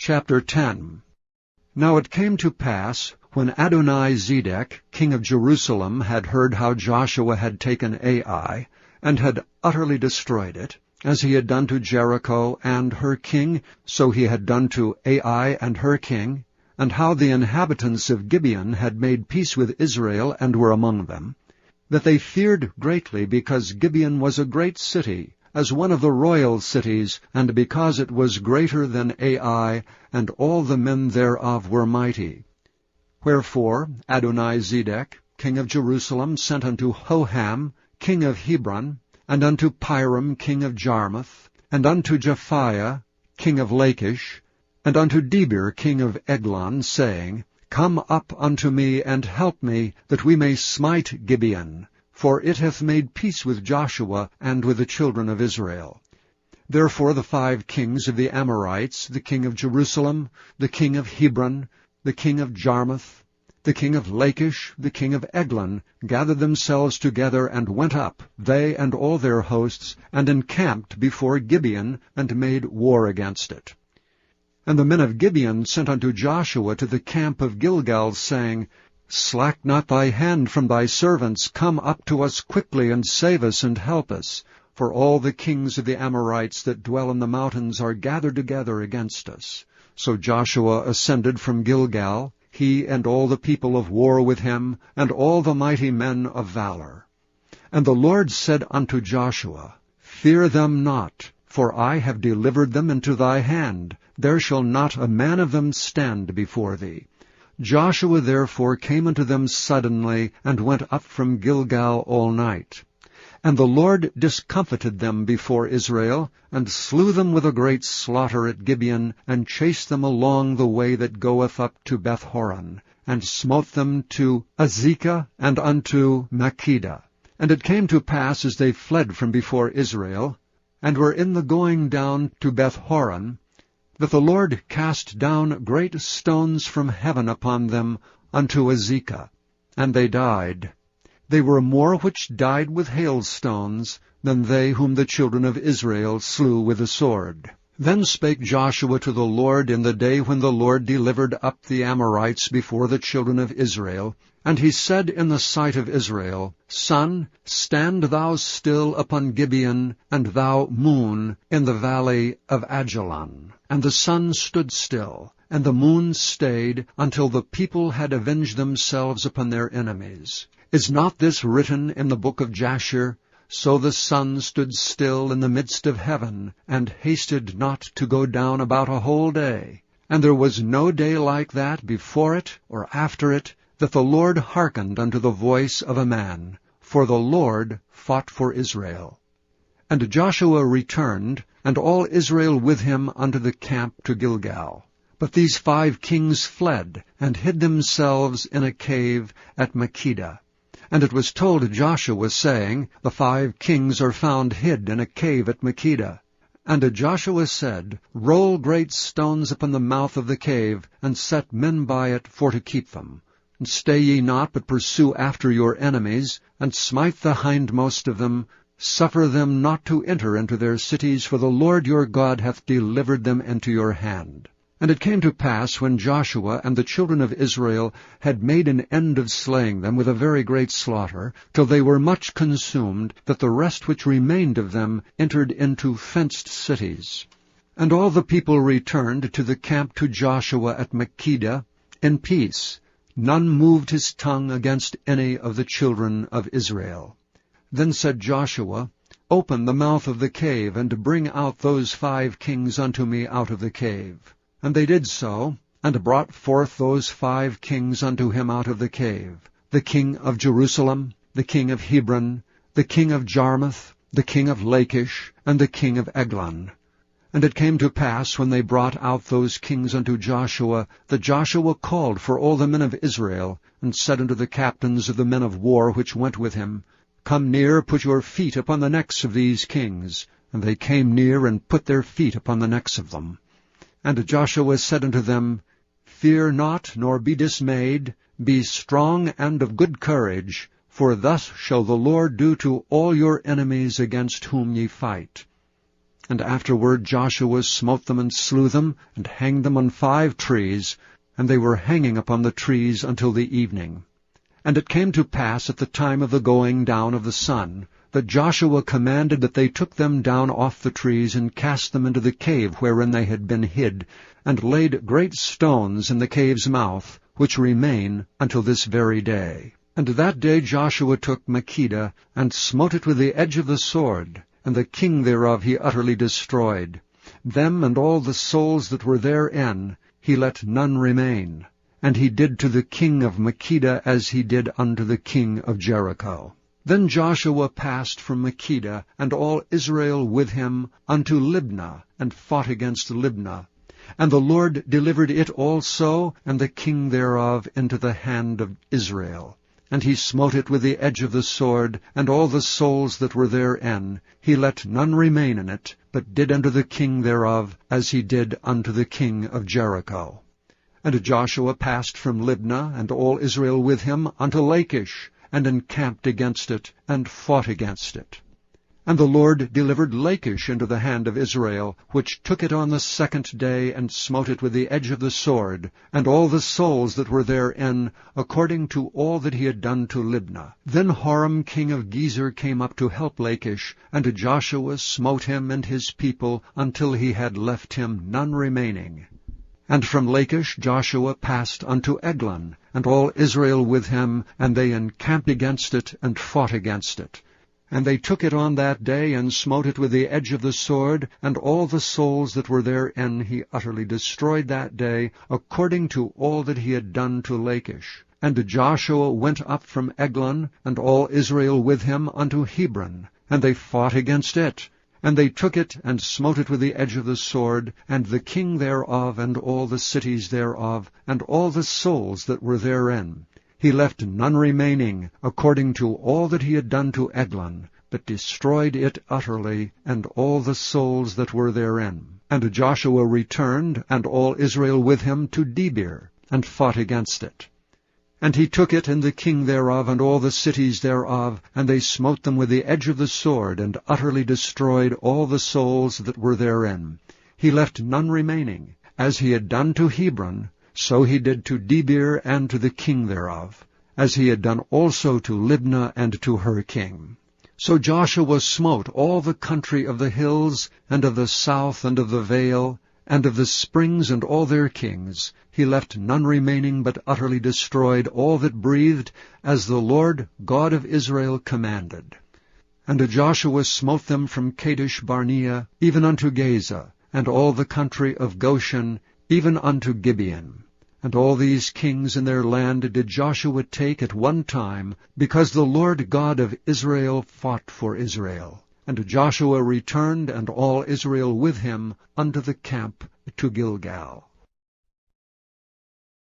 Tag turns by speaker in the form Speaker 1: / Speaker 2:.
Speaker 1: Chapter 10. Now it came to pass, when Adonizedek, king of Jerusalem, had heard how Joshua had taken Ai, and had utterly destroyed it, as he had done to Jericho and her king, so he had done to Ai and her king, and how the inhabitants of Gibeon had made peace with Israel and were among them, that they feared greatly, because Gibeon was a great city, as one of the royal cities, and because it was greater than Ai, and all the men thereof were mighty. Wherefore Adonizedek, king of Jerusalem, sent unto Hoham, king of Hebron, and unto Piram, king of Jarmuth, and unto Japhiah, king of Lachish, and unto Debir, king of Eglon, saying, Come up unto me, and help me, that we may smite Gibeon, for it hath made peace with Joshua and with the children of Israel. Therefore the 5 kings of the Amorites, the king of Jerusalem, the king of Hebron, the king of Jarmuth, the king of Lachish, the king of Eglon, gathered themselves together, and went up, they and all their hosts, and encamped before Gibeon, and made war against it. And the men of Gibeon sent unto Joshua to the camp of Gilgal, saying, Slack not thy hand from thy servants, come up to us quickly, and save us, and help us. For all the kings of the Amorites that dwell in the mountains are gathered together against us. So Joshua ascended from Gilgal, he and all the people of war with him, and all the mighty men of valor. And the Lord said unto Joshua, Fear them not, for I have delivered them into thy hand. There shall not a man of them stand before thee. Joshua therefore came unto them suddenly, and went up from Gilgal all night. And the Lord discomfited them before Israel, and slew them with a great slaughter at Gibeon, and chased them along the way that goeth up to Bethhoron, and smote them to Azekah and unto Makkedah. And it came to pass, as they fled from before Israel, and were in the going down to Bethhoron, that the Lord cast down great stones from heaven upon them unto Azekah, and they died. They were more which died with hailstones than they whom the children of Israel slew with the sword. Then spake Joshua to the Lord in the day when the Lord delivered up the Amorites before the children of Israel, and he said in the sight of Israel, Sun, stand thou still upon Gibeon, and thou, moon, in the valley of Ajalon. And the sun stood still, and the moon stayed, until the people had avenged themselves upon their enemies. Is not this written in the book of Jasher? So the sun stood still in the midst of heaven, and hasted not to go down about a whole day. And there was no day like that before it or after it, that the Lord hearkened unto the voice of a man, for the Lord fought for Israel. And Joshua returned, and all Israel with him, unto the camp to Gilgal. But these 5 kings fled, and hid themselves in a cave at Makkedah. And it was told Joshua, saying, The 5 kings are found hid in a cave at Makkedah. And Joshua said, Roll great stones upon the mouth of the cave, and set men by it for to keep them. And stay ye not, but pursue after your enemies, and smite the hindmost of them. Suffer them not to enter into their cities, for the Lord your God hath delivered them into your hand. And it came to pass, when Joshua and the children of Israel had made an end of slaying them with a very great slaughter, till they were much consumed, that the rest which remained of them entered into fenced cities. And all the people returned to the camp to Joshua at Makkedah in peace. None moved his tongue against any of the children of Israel. Then said Joshua, Open the mouth of the cave, and bring out those 5 kings unto me out of the cave. And they did so, and brought forth those 5 kings unto him out of the cave, the king of Jerusalem, the king of Hebron, the king of Jarmuth, the king of Lachish, and the king of Eglon. And it came to pass, when they brought out those kings unto Joshua, that Joshua called for all the men of Israel, and said unto the captains of the men of war which went with him, Come near, put your feet upon the necks of these kings. And they came near, and put their feet upon the necks of them. And Joshua said unto them, Fear not, nor be dismayed, be strong and of good courage, for thus shall the Lord do to all your enemies against whom ye fight. And afterward Joshua smote them and slew them, and hanged them on 5 trees, and they were hanging upon the trees until the evening. And it came to pass at the time of the going down of the sun, that Joshua commanded that they took them down off the trees, and cast them into the cave wherein they had been hid, and laid great stones in the cave's mouth, which remain until this very day. And that day Joshua took Makkedah, and smote it with the edge of the sword, and the king thereof he utterly destroyed. Them and all the souls that were therein he let none remain. And he did to the king of Makkedah as he did unto the king of Jericho. Then Joshua passed from Makkedah, and all Israel with him, unto Libnah, and fought against Libnah. And the Lord delivered it also, and the king thereof, into the hand of Israel. And he smote it with the edge of the sword, and all the souls that were therein. He let none remain in it, but did unto the king thereof as he did unto the king of Jericho. And Joshua passed from Libnah, and all Israel with him, unto Lachish, and encamped against it, and fought against it. And the Lord delivered Lachish into the hand of Israel, which took it on the 2nd day, and smote it with the edge of the sword, and all the souls that were therein, according to all that he had done to Libnah. Then Horam king of Gezer came up to help Lachish, and Joshua smote him and his people, until he had left him none remaining. And from Lachish Joshua passed unto Eglon, and all Israel with him, and they encamped against it, and fought against it. And they took it on that day, and smote it with the edge of the sword, and all the souls that were therein he utterly destroyed that day, according to all that he had done to Lachish. And Joshua went up from Eglon, and all Israel with him, unto Hebron, and they fought against it. And they took it, and smote it with the edge of the sword, and the king thereof, and all the cities thereof, and all the souls that were therein. He left none remaining, according to all that he had done to Eglon, but destroyed it utterly, and all the souls that were therein. And Joshua returned, and all Israel with him, to Debir, and fought against it. And he took it, and the king thereof, and all the cities thereof, and they smote them with the edge of the sword, and utterly destroyed all the souls that were therein. He left none remaining. As he had done to Hebron, so he did to Debir and to the king thereof, as he had done also to Libnah and to her king. So Joshua smote all the country of the hills, and of the south, and of the vale, and of the springs, and all their kings. He left none remaining, but utterly destroyed all that breathed, as the Lord God of Israel commanded. And Joshua smote them from Kadesh Barnea, even unto Gaza, and all the country of Goshen, even unto Gibeon. And all these kings in their land did Joshua take at one time, because the Lord God of Israel fought for Israel. And Joshua returned, and all Israel with him, unto the camp to Gilgal.